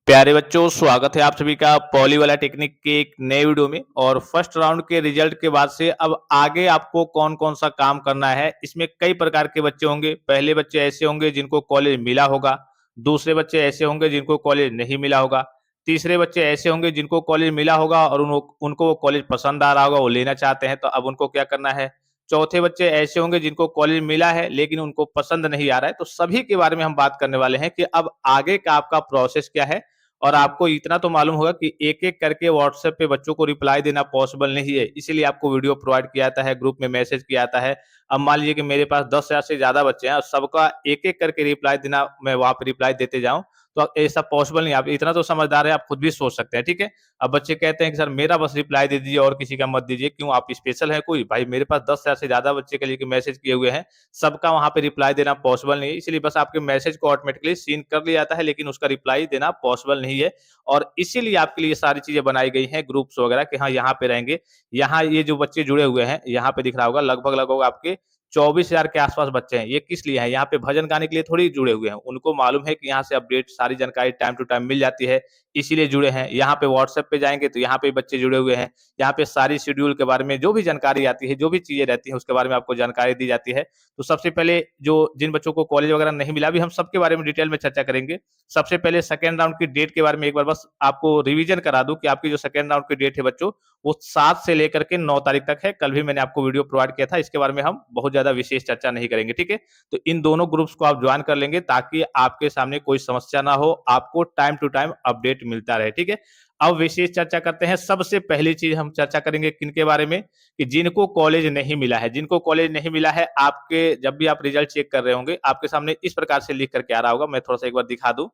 प्यारे बच्चों, स्वागत है आप सभी का पॉली वाला टेक्निक के एक नए वीडियो में। और फर्स्ट राउंड के रिजल्ट के बाद से अब आगे आपको कौन कौन सा काम करना है, इसमें कई प्रकार के बच्चे होंगे। पहले बच्चे ऐसे होंगे जिनको कॉलेज मिला होगा, दूसरे बच्चे ऐसे होंगे जिनको कॉलेज नहीं मिला होगा, तीसरे बच्चे ऐसे होंगे जिनको कॉलेज मिला होगा और उनको वो कॉलेज पसंद आ रहा होगा, वो लेना चाहते हैं, तो अब उनको क्या करना है। चौथे बच्चे ऐसे होंगे जिनको कॉलेज मिला है लेकिन उनको पसंद नहीं आ रहा है। तो सभी के बारे में हम बात करने वाले हैं कि अब आगे का आपका प्रोसेस क्या है। और आपको इतना तो मालूम होगा कि एक-एक करके व्हाट्सएप पे बच्चों को रिप्लाई देना पॉसिबल नहीं है, इसीलिए आपको वीडियो प्रोवाइड किया जाता है, ग्रुप में मैसेज किया जाता है। अब मान लीजिए कि मेरे पास 10,000 से ज़्यादा बच्चे हैं और सबका एक-एक करके रिप्लाई देना, मैं वहाँ पे रिप्लाई देते जाऊँ, तो ऐसा पॉसिबल नहीं है। आप इतना तो समझदार हैं, आप खुद भी सोच सकते हैं, ठीक है? अब बच्चे कहते हैं कि सर मेरा बस रिप्लाई दे दीजिए और किसी का मत दीजिए, क्यों आप स्पेशल हैं कोई? भाई मेरे पास 10,000 से ज़्यादा बच्चे के लिए के मैसेज किए हुए हैं, सबका वहाँ पे रिप्लाई देना पॉसिबल नहीं है, इसीलिए बस आपके मैसेज को ऑटोमेटिकली सीन कर लिया जाता है, लेकिन उसका रिप्लाई देना पॉसिबल नहीं है। और इसीलिए आपके लिए सारी चीज़ें बनाई गई हैं, ग्रुप्स वगैरह कि हाँ, यहाँ पे रहेंगे। यहाँ ये जो बच्चे जुड़े हुए हैं, यहाँ पे दिख रहा होगा लगभग-लगभग आपके 24,000 के आस-पास बच्चे हैं। ये किस लिए हैं? यहाँ पे भजन गाने के लिए थोड़ी जुड़े हुए हैं। उनको मालूम है कि यहाँ से अपडेट सारी जानकारी टाइम टू टाइम मिल जाती है, इसीलिए जुड़े हैं। यहाँ पे व्हाट्सएप पे जाएँगे तो यहाँ पे बच्चे जुड़े हुए हैं। यहाँ पे सारी शेड्यूल के बारे में जो भी जानकारी आती है, जो भी चीज़ें रहती हैं, उसके बारे में आपको जानकारी दी जाती है। तो सबसे पहले जो जिन बच्चों को कॉलेज वगैरह नहीं मिला, अभी हम सबके बारे में डिटेल में चर्चा करेंगे। सबसे पहले सेकंड राउंड की डेट के बारे में एक बार बस आपको रिवीजन करा दूं कि आपकी जो सेकंड राउंड की डेट है बच्चों, वो 7 से लेकर के 9 तारीख तक है। कल भी मैंने आपको वीडियो प्रोवाइड किया था, इसके बारे में हम बहुत ज्यादा विशेष चर्चा नहीं करेंगे, ठीक है? तो इन दोनों ग्रुप्स को आप ज्वाइन कर लेंगे ताकि आपके सामने कोई समस्या ना हो, आपको टाइम टू टाइम अपडेट मिलता रहे, ठीक है? अब विशेष चर्चा करते हैं। सबसे पहली चीज हम चर्चा करेंगे किनके बारे में, कि जिनको कॉलेज नहीं मिला है। जिनको कॉलेज नहीं मिला है, आपके जब भी आप रिजल्ट चेक कर रहे होंगे, आपके सामने इस प्रकार से लिख करके आ रहा होगा। मैं थोड़ा सा एक बार दिखा दूं।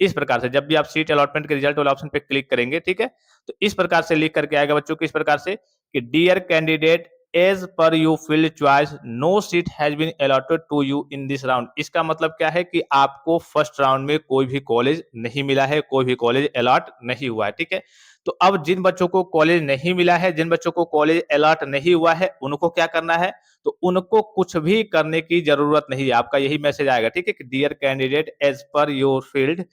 इस प्रकार से जब भी आप सीट अलॉटमेंट के रिजल्ट वाले ऑप्शन पे क्लिक करेंगे, ठीक है? तो इस प्रकार से लिख करके आएगा बच्चों, किस प्रकार से, कि dear candidate, as per you field choice no seat has been allotted to you in this round. इसका मतलब क्या है कि आपको फर्स्ट राउंड में कोई भी कॉलेज नहीं मिला है, कोई भी कॉलेज अलॉट नहीं हुआ है, ठीक है? तो अब जिन बच्चों को कॉलेज नहीं मिला है, जिन बच्चों को कॉलेज अलॉट नहीं हुआ है, उनको क्या करना है? तो उनको कुछ भी करने की जरूरत नहीं है। आपका यही मैसेज आएगा, ठीक है, कि dear candidate, as per your field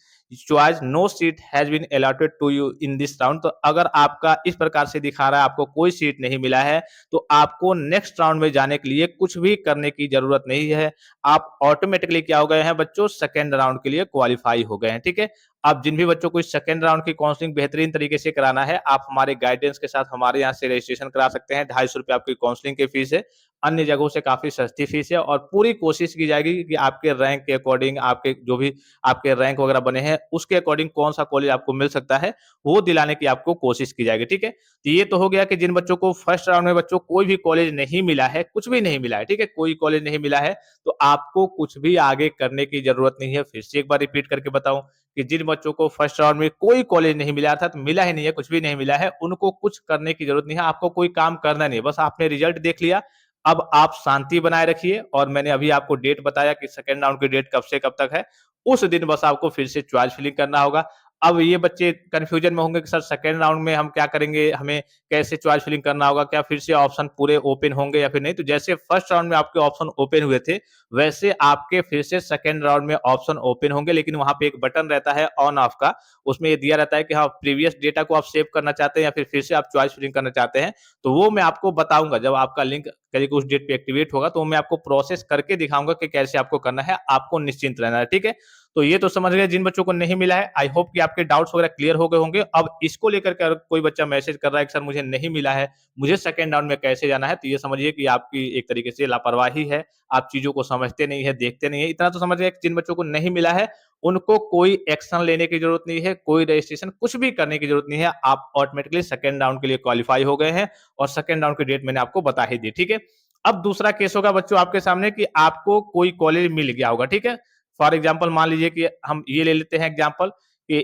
choice no seat has been allotted to you in this round. तो अगर आपका इस प्रकार से दिखा रहा है आपको कोई सीट नहीं मिला है, तो आपको नेक्स्ट राउंड में जाने के लिए कुछ भी करने की जरूरत नहीं है। आप ऑटोमेटिकली क्या हो गए हैं बच्चों, सेकेंड राउंड के लिए क्वालिफाई हो गए हैं, ठीक है? अब जिन भी बच्चों को इस सेकेंड राउंड की काउंसलिंग बेहतरीन तरीके से कराना है, आप हमारे गाइडेंस के साथ हमारे यहाँ से रजिस्ट्रेशन करा सकते हैं। ₹250 आपकी काउंसलिंग की फीस है। अन्य जगहों से काफी सस्ती फीस है और पूरी कोशिश की जाएगी कि आपके रैंक के अकॉर्डिंग, आपके जो भी आपके रैंक वगैरह बने हैं, उसके अकॉर्डिंग कौन सा कॉलेज आपको मिल सकता है, वो दिलाने की आपको कोशिश की जाएगी, ठीक है? तो ये तो हो गया कि जिन बच्चों को फर्स्ट राउंड में बच्चों कोई भी कॉलेज नहीं मिला है, कुछ भी नहीं मिला है, ठीक है? कोई कॉलेज नहीं मिला है, तो आपको कुछ भी आगे करने की जरूरत नहीं है। फिर से एक बार रिपीट करके बताऊं, कि जिन बच्चों को फर्स्ट राउंड में कोई कॉलेज नहीं मिला, अर्थात मिला ही नहीं है, कुछ भी नहीं मिला है, उनको कुछ करने की जरूरत नहीं है। आपको कोई काम करना नहीं है, बस आपने रिजल्ट देख लिया। अब आप शांति बनाए रखिए और मैंने अभी आपको डेट बताया कि सेकंड राउंड की डेट कब से कब तक है। उस दिन बस आपको फिर से चॉइस फिलिंग करना होगा। अब ये बच्चे कंफ्यूजन में होंगे कि सर सेकंड राउंड में हम क्या करेंगे, हमें कैसे चॉइस फिलिंग करना होगा, क्या फिर से ऑप्शन पूरे ओपन होंगे या फिर नहीं? तो जैसे फर्स्ट राउंड में आपके ऑप्शन ओपन हुए थे, वैसे आपके फिर से सेकंड राउंड में ऑप्शन ओपन होंगे, लेकिन वहां पे एक बटन रहता है ऑन ऑफ का। उसमें ये दिया रहता है कि हाँ, प्रीवियस डेटा को आप सेव करना चाहते हैं या फिर से आप चॉइस फिलिंग करना चाहते हैं। तो वो मैं आपको बताऊंगा जब आपका लिंक करीब उस डेट पे एक्टिवेट होगा, तो मैं आपको प्रोसेस करके दिखाऊंगा कि कैसे आपको करना है। आपको निश्चिंत रहना है, ठीक है? तो ये तो समझ गए जिन बच्चों को नहीं मिला है। आई होप कि आपके डाउट्स वगैरह क्लियर हो गए होंगे। अब इसको लेकर के अगर कोई बच्चा मैसेज कर रहा है कि सर मुझे नहीं मिला है, मुझे सेकंड राउंड में कैसे जाना है, तो ये समझिए कि आपकी एक तरीके से लापरवाही है। आप चीजों को समझते नहीं है, देखते नहीं है। इतना तो समझ गए कि जिन बच्चों को नहीं मिला है, उनको कोई एक्शन लेने की जरूरत नहीं है, कोई रजिस्ट्रेशन कुछ भी करने की जरूरत नहीं है। आप ऑटोमेटिकली सेकंड राउंड के लिए क्वालिफाई हो गए हैं और सेकंड राउंड की डेट मैंने आपको बता ही दी, ठीक है? अब दूसरा केस होगा बच्चों आपके सामने कि आपको कोई कॉलेज मिल गया होगा, ठीक है? फॉर एग्जाम्पल मान लीजिए कि हम ये ले लेते हैं एग्जाम्पल, कि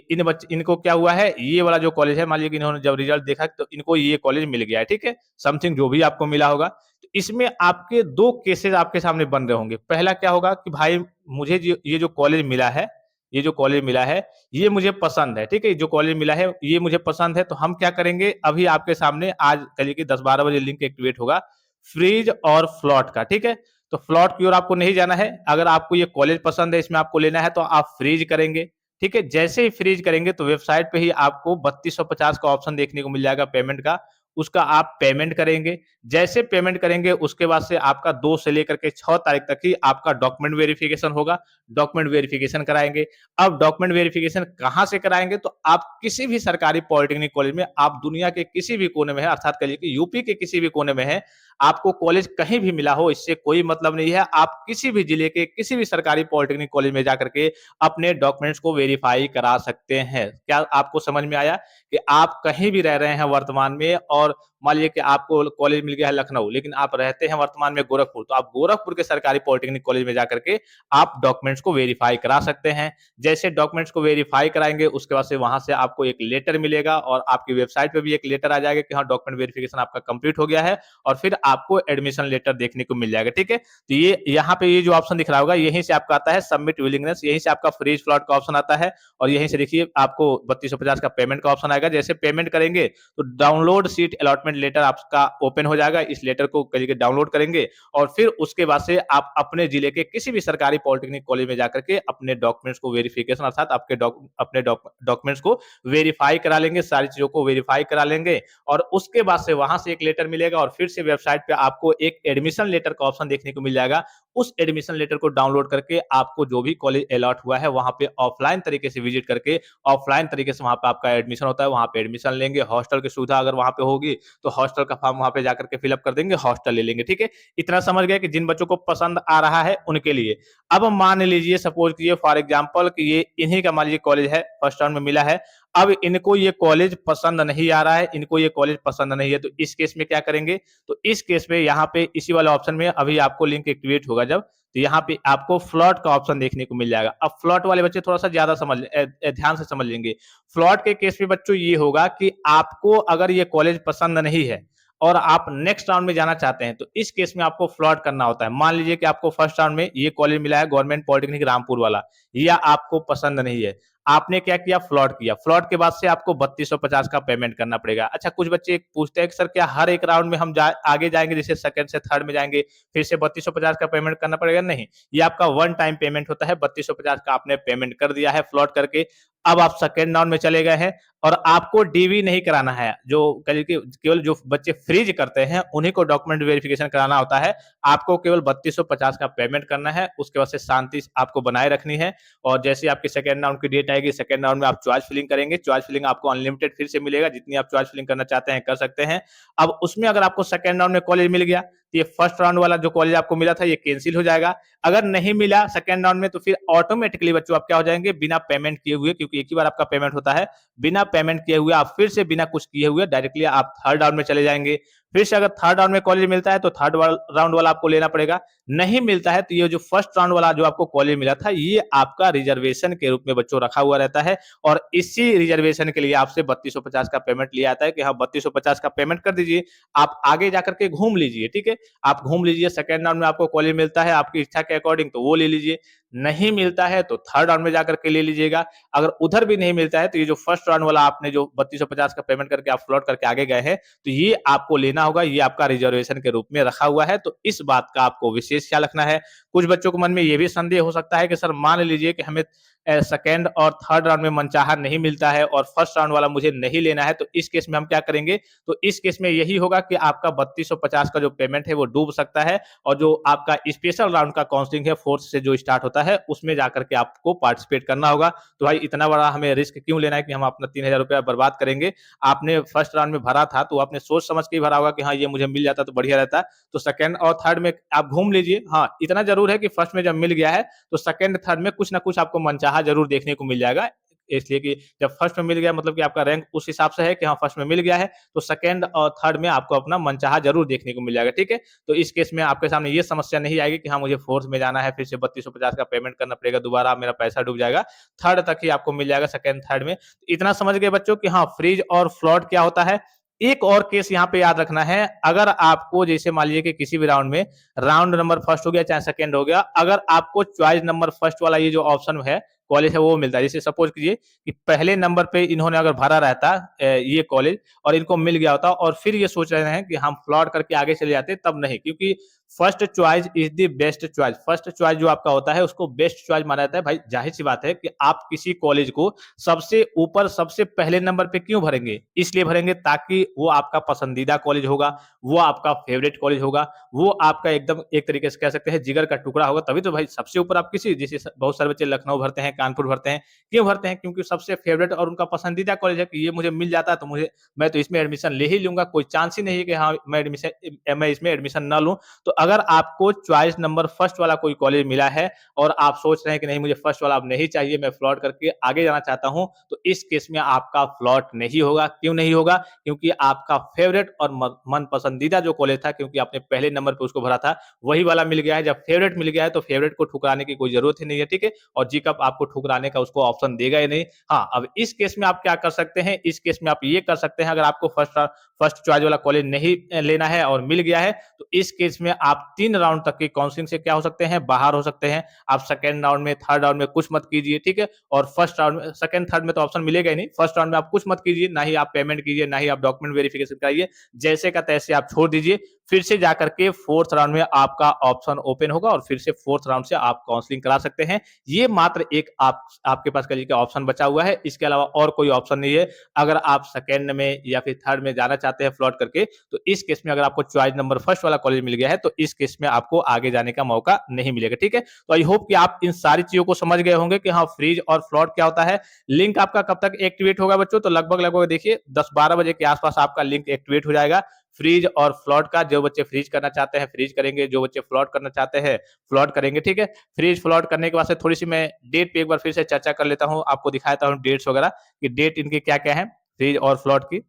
इनको क्या हुआ है, ये वाला जो कॉलेज है, मान लीजिए कि इन्होंने जब रिजल्ट देखा तो इनको ये कॉलेज मिल गया है, ठीक है? समथिंग जो भी आपको मिला होगा। तो इसमें आपके दो केसेस आपके सामने बन रहे होंगे। पहला क्या होगा कि भाई मुझे ये जो कॉलेज मिला है, ये जो कॉलेज मिला है, ये मुझे पसंद है, ठीक है? जो कॉलेज मिला है ये मुझे पसंद है, तो हम क्या करेंगे, अभी आपके सामने आज कल के 10-12 बजे लिंक एक्टिवेट होगा फ्रीज और फ्लॉट का, ठीक है? तो फ्लॉट की ओर आपको नहीं जाना है। अगर आपको ये कॉलेज पसंद है, इसमें आपको लेना है, तो आप फ्रीज करेंगे, ठीक है? जैसे ही फ्रीज़ करेंगे तो वेबसाइट पे ही आपको 3250 का ऑप्शन देखने को मिल जाएगा पेमेंट का, उसका आप पेमेंट करेंगे। जैसे पेमेंट करेंगे उसके बाद से आपका 2 से लेकर के 6 तारीख तक ही आपका डॉक्यूमेंट वेरिफिकेशन होगा, डॉक्यूमेंट वेरिफिकेशन कराएँगे। अब डॉक्यूमेंट वेरिफिकेशन कहाँ से कराएँगे? तो आप किसी भी सरकारी पॉलिटेक्निक कॉलेज में, आप दुनिया के किसी भी कोने में हैं, अर्थात कहिए कि यूपी के किसी भी कोने में हैं, आपको कॉलेज कहीं भी मिला हो, इससे कोई मतलब नहीं है। आप किसी भी जिले के किसी भी सरकारी पॉलिटेक्निक कॉलेज में जाकर के अपने डॉक्यूमेंट्स को वेरीफाई करा सकते हैं। क्या आपको समझ में आया कि आप कहीं भी रह रहे हैं वर्तमान में, और मान लीजिए कि आपको कॉलेज मिल गया है लखनऊ, लेकिन आप रहते हैं वर्तमान में गोरखपुर, तो आप गोरखपुर के सरकारी पॉलिटेक्निक कॉलेज में जाकर के आप डॉक्यूमेंट्स को वेरीफाई करा सकते हैं। जैसे डॉक्यूमेंट्स को वेरीफाई कराएँगे, उसके बाद से वहाँ से आपको एक लेटर मिलेगा और आपकी वेबसाइट पे भी एक लेटर आ जाएगा कि हाँ, डॉक्यूमेंट वेरिफिकेशन आपका कंप्लीट हो गया है, और फिर आपको एडमिशन लेटर देखने को मिल जाएगा, ठीक है? तो ये यहाँ पे ये जो ऑप्शन दिख रहा होगा, यहीं से आपका आता है सबमिट विलिंगनेस, यहीं से आपका फ्रीज फ्लॉट का ऑप्शन आता है, और यहीं से देखिए आपको 3250 का पेमेंट का ऑप्शन आएगा। जैसे पेमेंट करेंगे तो डाउनलोड सीट अलॉटमेंट लेटर आपका ओपन हो जाएगा। इस लेटर को करिए डाउनलोड करेंगे, और फिर उसके बाद से आप अपने जिले के किसी भी सरकारी पॉलिटेक्निक कॉलेज में जाकर के अपने डॉक्यूमेंट्स को वेरिफिकेशन, अर्थात आपके अपने डॉक्यूमेंट्स को वेरीफाई करा लेंगे, सारी चीजों को वेरीफाई करा लेंगे, और उसके बाद से वहां से एक लेटर मिलेगा, और फिर से वेबसाइट पे आपको एक एडमिशन लेटर का ऑप्शन देखने को मिल जाएगा। उस एडमिशन लेटर को डाउनलोड करके आपको जो भी कॉलेज अलॉट हुआ है वहां पे ऑफलाइन तरीके से विजिट करके, ऑफलाइन तरीके से वहां पे आपका एडमिशन होता है, वहां पे एडमिशन लेंगे। हॉस्टल की सुविधा अगर वहां पे होगी तो हॉस्टल का फॉर्म वहां पे जाकर के फिलअप कर देंगे, हॉस्टल ले लेंगे, ठीक है? इतना समझ गए कि जिन बच्चों को पसंद आ रहा है उनके लिए। अब मान लीजिए, सपोज कीजिए फॉर एग्जाम्पल कि ये इन्हीं का मान लीजिए कॉलेज है, फर्स्ट राउंड में मिला है, अब इनको ये कॉलेज पसंद नहीं आ रहा है, इनको ये कॉलेज पसंद नहीं है, तो इस केस में क्या करेंगे? तो इस केस में यहाँ पे इसी वाले ऑप्शन में अभी आपको लिंक एक्टिवेट होगा जब, तो यहाँ पे आपको फ्लॉट का ऑप्शन देखने को मिल जाएगा। अब फ्लॉट वाले बच्चे थोड़ा सा ज्यादा ध्यान से समझ लेंगे। फ्लॉट के केस में बच्चों ये होगा कि आपको अगर ये कॉलेज पसंद नहीं है और आप नेक्स्ट राउंड में जाना चाहते हैं, तो इस केस में आपको फ्लॉट करना होता है। मान लीजिए कि आपको फर्स्ट राउंड में ये कॉलेज मिला है गवर्नमेंट पॉलिटेक्निक रामपुर वाला, या आपको पसंद नहीं है, आपने क्या किया? फ्लॉट किया। फ्लॉट के बाद से आपको 3250 का पेमेंट करना पड़ेगा। अच्छा, कुछ बच्चे पूछते हैं कि सर क्या हर एक राउंड में हम आगे जाएंगे, जैसे सेकंड से थर्ड में जाएंगे फिर से 3250 का पेमेंट करना पड़ेगा? नहीं, ये आपका वन टाइम पेमेंट होता है। 3250 का आपने पेमेंट कर दिया है फ्लॉट करके, अब आप सेकेंड राउंड में चले गए हैं, और आपको डीवी नहीं कराना है। जो केवल जो बच्चे फ्रीज करते हैं उन्हीं को डॉक्यूमेंट वेरिफिकेशन कराना होता है। आपको केवल 3250 का पेमेंट करना है, उसके बाद से शांति आपको बनाए रखनी है, और जैसे आपकी सेकंड राउंड की डेट आएगी, सेकंड राउंड में आप चॉइस फिलिंग करेंगे। चॉइस फिलिंग आपको अनलिमिटेड फिर से मिलेगा, जितनी आप चॉइस फिलिंग करना चाहते हैं कर सकते हैं। अब उसमें अगर आपको सेकंड राउंड में कॉलेज मिल गया, तो ये फर्स्ट राउंड वाला जो कॉलेज आपको मिला था ये कैंसिल हो जाएगा। अगर नहीं मिला सेकंड राउंड में, तो फिर ऑटोमेटिकली बच्चों आप क्या हो जाएंगे? बिना पेमेंट किए हुए, क्योंकि एक ही बार आपका पेमेंट होता है, बिना पेमेंट किए हुए आप फिर से बिना कुछ किए हुए डायरेक्टली आप थर्ड राउंड में चले जाएंगे। फिर से अगर थर्ड राउंड में कॉलेज मिलता है तो थर्ड राउंड वाला आपको लेना पड़ेगा। नहीं मिलता है तो ये जो फर्स्ट राउंड वाला जो आपको कॉलेज मिला था, ये आपका रिजर्वेशन के रूप में बच्चों रखा हुआ रहता है, और इसी रिजर्वेशन के लिए आपसे 3250 का पेमेंट लिया जाता है कि हाँ 3250 का पेमेंट कर दीजिए, आप आगे जाकर के घूम लीजिए, ठीक है? आप घूम लीजिए, सेकंड राउंड में आपको कॉलेज मिलता है आपकी इच्छा के अकॉर्डिंग तो वो ले लीजिए, नहीं मिलता है तो थर्ड राउंड में जाकर के ले लीजिएगा। अगर उधर भी नहीं मिलता है तो ये जो फर्स्ट राउंड वाला आपने जो 3250 का पेमेंट करके आप फ्लॉट करके आगे गए हैं, तो ये आपको लेना होगा, ये आपका रिजर्वेशन के रूप में रखा हुआ है। तो इस बात का आपको विशेष ख्याल रखना है। कुछ बच्चों के मन में ये भी संदेह हो सकता है कि सर मान लीजिए कि हमें सेकंड और थर्ड राउंड में मनचाहा नहीं मिलता है और फर्स्ट राउंड वाला मुझे नहीं लेना है, तो इस केस में हम क्या करेंगे? तो इस केस में यही होगा कि आपका 3250 का जो पेमेंट है वो डूब सकता है, और जो आपका स्पेशल राउंड का काउंसलिंग है फोर्थ से जो स्टार्ट होता है, उसमें जाकर के आपको पार्टिसिपेट करना होगा। तो भाई इतना बड़ा हमें रिस्क क्यों लेना है कि हम अपना 3000 रुपया बर्बाद करेंगे? आपने फर्स्ट राउंड में भरा था तो आपने सोच समझ के ही भरा होगा कि हाँ ये मुझे मिल जाता तो बढ़िया रहता। तो सेकंड और थर्ड में आप घूम लीजिए। हाँ, इतना जरूर है कि फर्स्ट में जब मिल गया है तो सेकंड थर्ड में कुछ ना कुछ आपको मनचाहा जरूर देखने को मिल जाएगा। इसलिए कि जब फर्स्ट में मिल गया मतलब कि आपका रैंक उस हिसाब से है कि हाँ फर्स्ट में मिल गया है, तो सेकंड और थर्ड में आपको अपना मनचाहा जरूर देखने को मिल जाएगा, ठीक है? तो इस केस में आपके सामने ये समस्या नहीं आएगी कि हाँ मुझे फोर्थ में जाना है, फिर से 3250 का पेमेंट करना पड़ेगा, दोबारा मेरा पैसा डूब जाएगा। थर्ड तक ही आपको मिल जाएगा, सेकंड थर्ड में। इतना समझ गए बच्चों कि हाँ फ्रीज और फ्लॉट क्या होता है। एक और केस यहाँ पे याद रखना है, अगर आपको जैसे मान लीजिए कि किसी भी राउंड में राउंड नंबर फर्स्ट हो गया चाहे सेकंड हो गया, अगर आपको चॉइस नंबर फर्स्ट वाला ये जो ऑप्शन है कॉलेज है वो मिलता है, जैसे सपोज कीजिए कि पहले नंबर पे इन्होंने अगर भरा रहता ये कॉलेज और इनको मिल गया होता, और फिर ये सोच रहे हैं कि हम फ्लॉट करके आगे चले जाते, तब नहीं, क्योंकि first choice is the best choice. First choice जो आपका होता है उसको बेस्ट चॉइस माना जाता है। भाई जाहिर सी बात है कि आप किसी कॉलेज को सबसे ऊपर सबसे पहले नंबर पे क्यों भरेंगे? इसलिए भरेंगे ताकि वो आपका पसंदीदा कॉलेज होगा, वो आपका फेवरेट कॉलेज होगा, वो आपका एकदम एक तरीके से कह सकते हैं जिगर का टुकड़ा होगा। तभी तो भाई सबसे ऊपर आप किसी जैसे बहुत सारे बच्चे लखनऊ भरते हैं, कानपुर भरते हैं, क्यों भरते हैं? क्योंकि सबसे फेवरेट और उनका पसंदीदा कॉलेज है कि ये मुझे मिल जाता है तो मुझे मैं तो इसमें एडमिशन ले ही लूंगा, कोई चांस ही नहीं है कि हाँ मैं इसमें एडमिशन ना लूं। तो अगर आपको चॉइस नंबर फर्स्ट वाला कोई कॉलेज मिला है और आप सोच रहे हैं कि नहीं मुझे फर्स्ट वाला अब नहीं चाहिए, मैं फ्लॉट करके आगे जाना चाहता हूं, तो इस केस में आपका फ्लॉट नहीं होगा। क्यों नहीं होगा? क्योंकि आपका फेवरेट और मन पसंदीदा जो कॉलेज था, क्योंकि आपने पहले नंबर पे उसको भरा था, वही वाला मिल गया है। जब फेवरेट मिल गया है तो फेवरेट को ठुकराने की कोई जरूरत ही नहीं है, ठीक है। और जी कप आपको ठुकराने का उसको ऑप्शन देगा ही नहीं। हाँ, अब इस केस में आप क्या कर सकते हैं? इस केस में आप ये कर सकते हैं, अगर आपको फर्स्ट चॉइस वाला कॉलेज नहीं लेना है और मिल गया है, तो इस केस में आप 3 राउंड तक की काउंसलिंग से क्या हो सकते हैं? बाहर हो सकते हैं। आप सेकंड राउंड में, थर्ड राउंड में कुछ मत कीजिए, ठीक है? और फर्स्ट राउंड में, सेकंड, थर्ड में तो ऑप्शन मिलेगा ही नहीं। फर्स्ट राउंड में आप कुछ मत कीजिए, ना ही आप पेमेंट कीजिए, ना ही आप डॉक्यूमेंट वेरिफिकेशन कराइए। जैसे का तैसे आप छोड़ दीजिए। फिर से जाकर के फोर्थ राउंड में आपका ऑप्शन ओपन होगा और फिर से फोर्थ राउंड से आप काउंसलिंग करा सकते हैं। ये मात्र एक आपके पास करिए का ऑप्शन बचा हुआ है, इसके अलावा और कोई ऑप्शन नहीं है। अगर आप सेकंड में या फिर थर्ड में जाना चाहते हैं फ्लॉट करके, तो इस केस में अगर आपको चॉइस नंबर फर्स्ट वाला कॉलेज मिल गया है, तो इस केस में आपको आगे जाने का मौका नहीं मिलेगा, ठीक है। तो आई होप कि आप इन सारी चीजों को समझ गए होंगे कि हाँ फ्रीज और फ्लॉट क्या होता है। लिंक आपका कब तक एक्टिवेट होगा बच्चों? तो लगभग लगभग देखिए 10-12 बजे के आसपास आपका लिंक एक्टिवेट हो जाएगा फ्रीज और फ्लॉट का। जो बच्चे फ्रीज करना चाहते हैं फ्रीज करेंगे, जो बच्चे फ्लॉट करना चाहते हैं फ्लॉट करेंगे, ठीक है। फ्रीज फ्लॉट करने के बाद से थोड़ी सी मैं डेट पे एक बार फिर से चर्चा कर लेता हूँ, आपको दिखाता हूँ डेट्स वगैरह कि डेट इनके क्या क्या है फ्रीज और फ्लॉट की,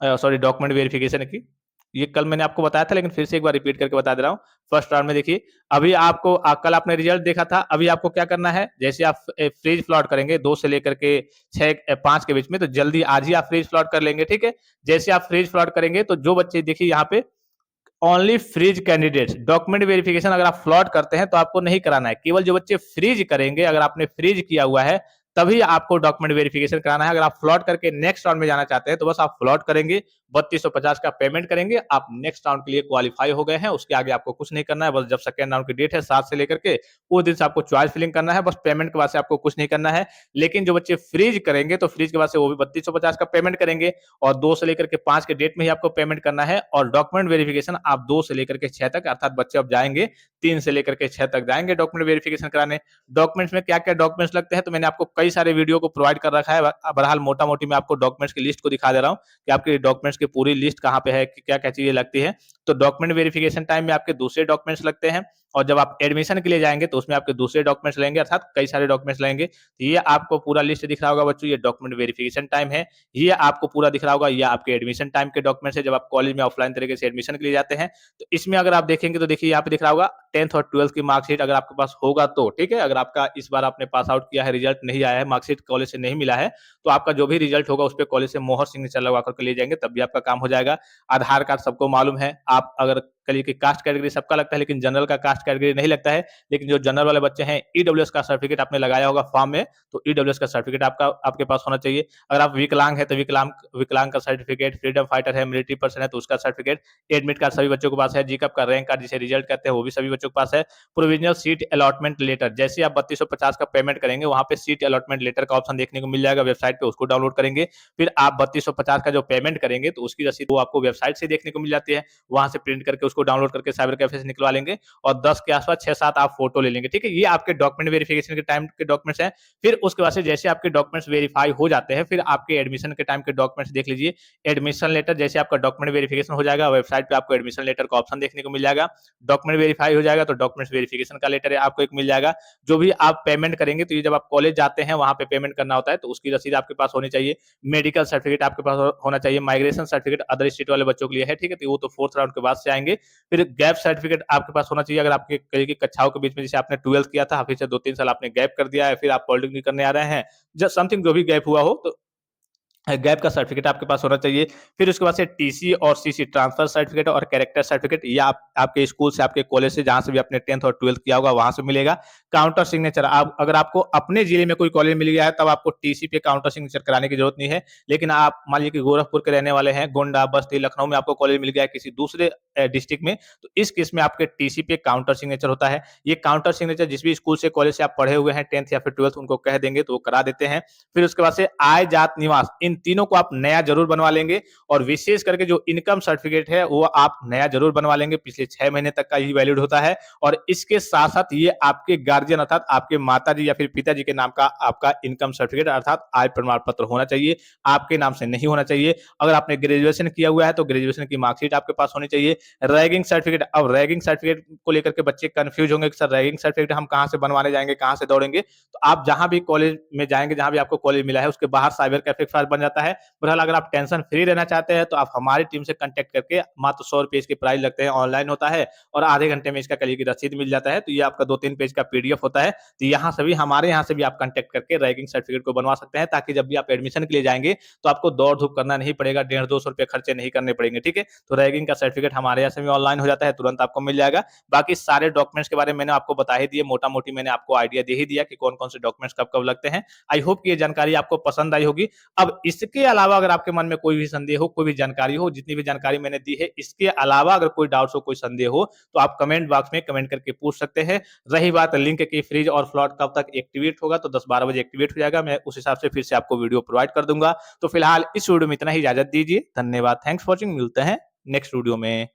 सॉरी डॉक्यूमेंट वेरिफिकेशन की। ये कल मैंने आपको बताया था लेकिन फिर से एक बार रिपीट करके बता दे रहा हूँ। फर्स्ट राउंड में देखिए, अभी आपको कल आपने रिजल्ट देखा था, अभी आपको क्या करना है? जैसे आप फ्रीज फ्लॉट करेंगे 2 से लेकर के 5 के बीच में, तो जल्दी आज ही आप फ्रीज फ्लॉट कर लेंगे, ठीक है। जैसे आप फ्रीज फ्लॉट करेंगे तो जो बच्चे देखिए यहाँ पे only freeze candidates, document verification अगर आप फ्लॉट करते हैं तो आपको नहीं कराना है। केवल जो बच्चे फ्रीज करेंगे, अगर आपने फ्रीज किया हुआ है तभी आपको डॉक्यूमेंट वेरिफिकेशन कराना है। अगर आप फ्लॉट करके नेक्स्ट राउंड में जाना चाहते हैं तो बस आप फ्लॉट करेंगे, 3250 का पेमेंट करेंगे, आप नेक्स्ट राउंड के लिए क्वालिफाई हो गए हैं। उसके आगे आपको कुछ नहीं करना है। बस जब सेकंड राउंड की डेट है 7 से लेकर के उस दिन से आपको चॉइस फिलिंग करना है, बस पेमेंट के बाद से आपको कुछ नहीं करना है। लेकिन जो बच्चे फ्रीज करेंगे तो फ्रीज के बाद से वो भी 3250 का पेमेंट करेंगे और 2 से लेकर के 5 के डेट में ही आपको पेमेंट करना है। और डॉक्यूमेंट वेरिफिकेशन आप 2 से लेकर के 6 तक, अर्थात बच्चे अब जाएंगे 3 से लेकर के 6 तक जाएंगे डॉक्यूमेंट वेरिफिकेशन कराने। डॉक्यूमेंट्स में क्या क्या डॉक्यूमेंट्स लगते हैं तो मैंने आपको कई सारे वीडियो को प्रोवाइड कर रखा है। बहरहाल मोटा मोटी मैं आपको डॉक्यूमेंट्स की लिस्ट को दिखा दे रहा हूँ कि आपके डॉक्यूमेंट्स की पूरी लिस्ट कहाँ पे है, कि क्या क्या चीजें लगती है। तो डॉक्यूमेंट वेरिफिकेशन टाइम में आपके दूसरे डॉक्यूमेंट्स लगते हैं और जब आप एडमिशन के लिए जाएंगे तो उसमें आपके दूसरे डॉक्यूमेंट्स लेंगे, अर्थात कई सारे डॉक्यूमेंट्स लेंगे। तो ये आपको पूरा लिस्ट दिख रहा होगा बच्चों, ये डॉक्यूमेंट वेरिफिकेशन टाइम है। ये आपको पूरा दिख रहा होगा, ये आपके एडमिशन टाइम के डॉक्यूमेंट्स है, जब आप कॉलेज में ऑफलाइन तरीके से एडमिशन के लिए जाते हैं। तो इसमें अगर आप देखेंगे तो देखिए यहाँ पे दिख रहा होगा 10th और 12th की मार्कशीट, अगर आपके पास होगा तो ठीक है। अगर आपका इस बार आपने पास आउट किया है, रिजल्ट नहीं आया है, मार्कशीट कॉलेज से नहीं मिला है, तो आपका जो भी रिजल्ट होगा उस पर कॉलेज से मोहर सिग्नेचर लगवा करके ले जाएंगे, तब भी आपका काम हो जाएगा। आधार कार्ड सबको मालूम है। आप अगर करिए कि कास्ट कैटेगरी सबका लगता है लेकिन जनरल का कास्ट कैटेगरी नहीं लगता है। लेकिन जो जनरल वाले बच्चे हैं, ईडब्ल्यूएस का सर्टिफिकेट आपने लगाया होगा फॉर्म में, तो ईडब्ल्यूएस का सर्टिफिकेट आपके पास होना चाहिए। अगर आप विकलांग है तो विकलांग विकलांग का सर्टिफिकेट, फ्रीडम फाइटर है, मिलिट्री पर्सन है तो उसका सर्टिफिकेट, एडमिट कार्ड सभी बच्चों के पास है, जीकअप का रैंक कार्ड जिसे रिजल्ट कहते हैं वो भी सभी बच्चों के पास है। प्रोविजनल सीट अलॉटमेंट लेटर, जैसे आप 3250 का पेमेंट करेंगे वहां पे सीट अलॉटमेंट लेटर का ऑप्शन देखने को मिल जाएगा वेबसाइट पे, उसको डाउनलोड करेंगे। फिर आप 3250 का जो पेमेंट करेंगे तो उसकी रसीद वो आपको वेबसाइट से देखने को मिल जाती है, वहां से प्रिंट करके उसको डाउनलोड करके साइबर कैफे से निकलवा लेंगे और 10 के आसपास 6-7 आप फोटो ले लेंगे, ठीक है। ये आपके डॉक्यूमेंट वेरिफिकेशन के टाइम के डॉक्यूमेंट्स हैं। फिर उसके बाद से जैसे आपके डॉक्यूमेंट्स वेरीफाई हो जाते हैं, फिर आपके एडमिशन के टाइम के डॉक्यूमेंट्स देख लीजिए। एडमिशन लेटर, जैसे आपका डॉक्यूमेंट वेरिफिकेशन हो जाएगा वेबसाइट पे आपको एडमिशन लेटर का ऑप्शन देखने को मिल जाएगा। डॉक्यूमेंट वेरीफाई हो जाएगा तो डॉक्यूमेंट्स वेरिफिकेशन का लेटर आपको एक मिल जाएगा। जो भी आप पेमेंट करेंगे, तो ये जब आप कॉलेज जाते हैं वहां पे पेमेंट करना होता है, तो उसकी रसीद आपके पास होनी चाहिए। मेडिकल सर्टिफिकेट आपके पास होना चाहिए। माइग्रेशन सर्टिफिकेट अदर स्टेट वाले बच्चों के लिए है, ठीक है, तो वो तो फोर्थ राउंड के बाद से आएंगे। फिर गैप सर्टिफिकेट आपके पास होना चाहिए। अगर आपके कई की कक्षाओं के बीच में जैसे आपने 12th किया था, फिर से 2-3 साल आपने गैप कर दिया है, फिर आप पॉलिटेक्निक करने आ रहे हैं, जस्ट समथिंग जो भी गैप हुआ हो, तो गैप का सर्टिफिकेट आपके पास होना चाहिए। फिर उसके बाद से टीसी और सीसी, ट्रांसफर सर्टिफिकेट और कैरेक्टर सर्टिफिकेट, ये आपके स्कूल से, आपके कॉलेज से, जहां से भी आपने 10th और 12th किया होगा वहां से मिलेगा। काउंटर सिग्नेचर, आप अगर आपको अपने जिले में कोई कॉलेज मिल गया है तब आपको टीसी पे काउंटर सिग्नेचर कराने की जरूरत नहीं है। लेकिन आप मान लीजिए कि गोरखपुर के रहने वाले हैं, गोंडा, बस्ती, लखनऊ में आपको कॉलेज मिल गया है किसी दूसरे डिस्ट्रिक्ट में, तो इस केस में आपके टीसी पे काउंटर सिग्नेचर होता है। ये काउंटर सिग्नेचर जिस भी स्कूल से कॉलेज से आप पढ़े हुए हैं 10th या फिर 12th, उनको कह देंगे तो वो करा देते हैं। फिर उसके बाद से आय, जात, निवास, इन तीनों को आप नया जरूर बनवा लेंगे। और विशेष करके जो इनकम सर्टिफिकेट है वो आप नया जरूर बनवा लेंगे, पिछले 6 महीने तक का ही वैलिड होता है। और इसके साथ साथ ये आपके गार्जियन अर्थात आपके माताजी या फिर पिताजी के नाम का आपका इनकम सर्टिफिकेट अर्थात आय प्रमाण पत्र होना चाहिए, आपके नाम से नहीं होना चाहिए। अगर आपने ग्रेजुएशन किया हुआ है तो ग्रेजुएशन की मार्कशीट आपके पास होनी चाहिए। रैगिंग सर्टिफिकेट, अब रैगिंग सर्टिफिकेट को लेकर के बच्चे कंफ्यूज होंगे कि सर रैगिंग सर्टिफिकेट हम कहाँ से बनवाने जाएंगे, कहाँ से दौड़ेंगे। तो आप जहां भी कॉलेज में जाएंगे, जहां भी आपको कॉलेज मिला है उसके बाहर साइबर कैफे के पास बन जाता है। बहरहाल अगर आप टेंशन फ्री रहना चाहते हैं तो आप हमारी टीम से कांटेक्ट करके, मात्र 100 रुपए इसके प्राइस लगते हैं, ऑनलाइन होता है और आधे घंटे में इसका कल की रसीद मिल जाता है। तो ये आपका 2-3 पेज का पीडीएफ होता है। तो यहाँ से भी, हमारे यहाँ से भी आप कांटेक्ट करके रैगिंग सर्टिफिकेट को बनवा सकते हैं, ताकि जब भी आप एडमिशन के लिए जाएंगे तो आपको दौड़ धूप करना नहीं पड़ेगा, 150-200 रुपए खर्चे नहीं करने पड़ेंगे। ठीक है, तो रैगिंग का सर्टिफिकेट हमारे यहाँ से भी ऑनलाइन हो जाता है, तुरंत आपको मिल जाएगा। बाकी सारे डॉक्यूमेंट्स के बारे में मैंने आपको बता ही दिए, मोटा मोटी मैंने आपको आइडिया दे ही दिया कि कौन कौन से डॉक्यूमेंट्स कब कब लगते हैं। आई होप कि ये जानकारी आपको पसंद आई होगी। अब इसके अलावा अगर आपके मन में कोई भी संदेह हो, कोई भी जानकारी हो, जितनी भी जानकारी मैंने दी है, इसके अलावा अगर कोई डाउट्स हो, कोई संदेह हो, तो आप कमेंट बॉक्स में कमेंट करके पूछ सकते हैं। रही बात लिंक की, फ्रीज और फ्लॉट कब तक एक्टिवेट होगा, तो 10-12 बजे एक्टिवेट हो जाएगा। मैं उस हिसाब से फिर से आपको वीडियो प्रोवाइड कर दूंगा। तो फिलहाल इस वीडियो में इतना ही, इजाजत दीजिए। धन्यवाद, थैंक्स फॉर वॉचिंग। मिलते हैं नेक्स्ट वीडियो में।